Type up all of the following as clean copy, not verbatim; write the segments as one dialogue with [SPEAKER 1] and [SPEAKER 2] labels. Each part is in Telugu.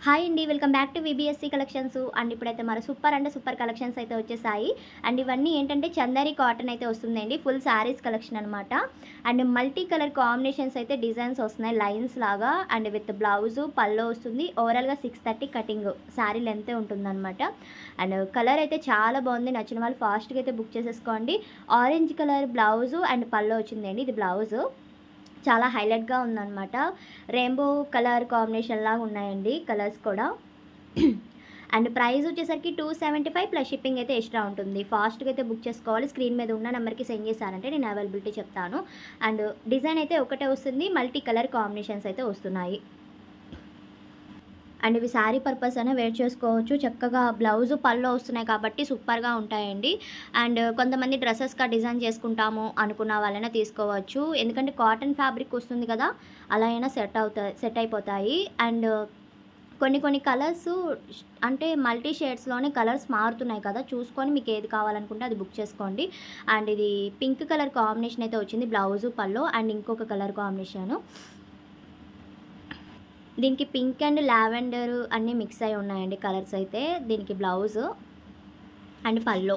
[SPEAKER 1] హాయ్ అండి. Welcome back to VBSC collections. And ఇప్పుడైతే మన సూపర్ అంటే సూపర్ కలెక్షన్స్ అయితే వచ్చేసాయి. అండ్ ఇవన్నీ ఏంటంటే చందేరి కాటన్ అయితే వస్తుందండి. ఫుల్ శారీస్ కలెక్షన్ అనమాట. అండ్ మల్టీ కలర్ కాంబినేషన్స్ అయితే డిజైన్స్ వస్తున్నాయి లైన్స్ లాగా. అండ్ విత్ బ్లౌజు పల్లో వస్తుంది. ఓవరాల్గా 630 కటింగ్ శారీ లెంత్ ఉంటుందన్నమాట. అండ్ కలర్ అయితే చాలా బాగుంది. నచ్చిన వాళ్ళు ఫాస్ట్గా అయితే బుక్ చేసేసుకోండి. ఆరెంజ్ కలర్ బ్లౌజు అండ్ పల్లో వచ్చిందండి. ఇది బ్లౌజు చాలా హైలైట్గా ఉందన్నమాట. రెయిన్బో కలర్ కాంబినేషన్ లాగా ఉన్నాయండి కలర్స్ కూడా. అండ్ ప్రైస్ వచ్చేసరికి 275 ప్లస్ షిప్పింగ్ అయితే ఎక్స్ట్రా ఉంటుంది. ఫాస్ట్గా అయితే బుక్ చేసుకోవాలి. స్క్రీన్ మీద ఉన్న నెంబర్కి సెండ్ చేశారంటే నేను అవైలబిలిటీ చెప్తాను. అండ్ డిజైన్ అయితే ఒకటే వస్తుంది. మల్టీ కలర్ కాంబినేషన్స్ అయితే వస్తున్నాయి. అండ్ ఇవి శారీ పర్పస్ అయినా వేర్ చేసుకోవచ్చు. చక్కగా బ్లౌజు పళ్ళు వస్తున్నాయి కాబట్టి సూపర్గా ఉంటాయండి. అండ్ కొంతమంది డ్రెస్సెస్గా డిజైన్ చేసుకుంటాము అనుకున్న వాళ్ళైనా తీసుకోవచ్చు. ఎందుకంటే కాటన్ ఫ్యాబ్రిక్ వస్తుంది కదా, అలా అయినా సెట్ అయిపోతాయి. అండ్ కొన్ని కలర్స్ అంటే మల్టీ షేడ్స్లోనే కలర్స్ మారుతున్నాయి కదా, చూసుకొని మీకు ఏది కావాలనుకుంటే అది బుక్ చేసుకోండి. అండ్ ఇది పింక్ కలర్ కాంబినేషన్ అయితే వచ్చింది బ్లౌజు పళ్ళు. అండ్ ఇంకొక కలర్ కాంబినేషను, దీనికి పింక్ అండ్ లావెండర్ అన్నీ మిక్స్ అయి ఉన్నాయండి కలర్స్ అయితే. దీనికి blouse and pallu.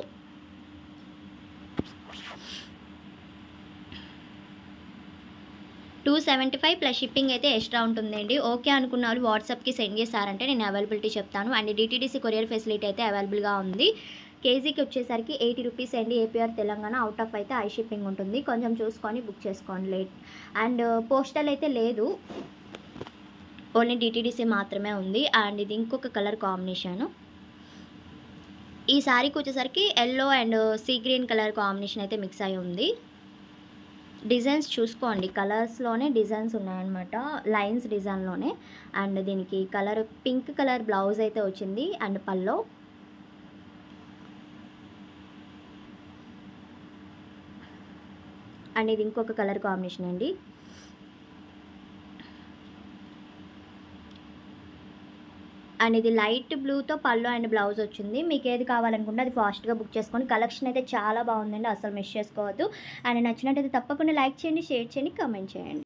[SPEAKER 1] $275 plus shipping అయితే ఎక్స్ట్రా ఉంటుందండి. ఓకే అనుకున్న వాళ్ళు వాట్సాప్కి సెండ్ చేశారంటే నేను అవైలబిలిటీ చెప్తాను. అండ్ డిటీడీసీ కొరియర్ ఫెసిలిటీ అయితే అవైలబుల్గా ఉంది. కేజీకి వచ్చేసరికి 80 రూపీస్ అండి. ఏపీఆర్ తెలంగాణ, అవుట్ ఆఫ్ అయితే ఐ షిప్పింగ్ ఉంటుంది. కొంచెం చూసుకొని బుక్ చేసుకోండి లేట్. అండ్ పోస్టల్ అయితే లేదు, ఓన్లీ డిటీడీసీ మాత్రమే ఉంది. అండ్ ఇది ఇంకొక కలర్ కాంబినేషను. ఈ శారీకి వచ్చేసరికి yellow and sea green colour combination అయితే మిక్స్ అయి ఉంది. డిజైన్స్ చూసుకోండి, కలర్స్లోనే డిజైన్స్ ఉన్నాయన్నమాట, లైన్స్ డిజైన్లోనే. అండ్ దీనికి కలర్ పింక్ కలర్ బ్లౌజ్ అయితే వచ్చింది అండ్ పల్లో. అండ్ ఇది ఇంకొక కలర్ కాంబినేషన్ అండి. అండ్ ఇది లైట్ బ్లూతో పళ్ళు అండ్ బ్లౌజ్ వచ్చింది. మీకు ఏది కావాలనుకుంటే అది ఫాస్ట్గా బుక్ చేసుకోండి. కలెక్షన్ అయితే చాలా బాగుందండి, అసలు మిస్ చేసుకోవద్దు. అండ్ నచ్చినట్టయితే తప్పకుండా లైక్ చేయండి, షేర్ చేయండి, కామెంట్ చేయండి.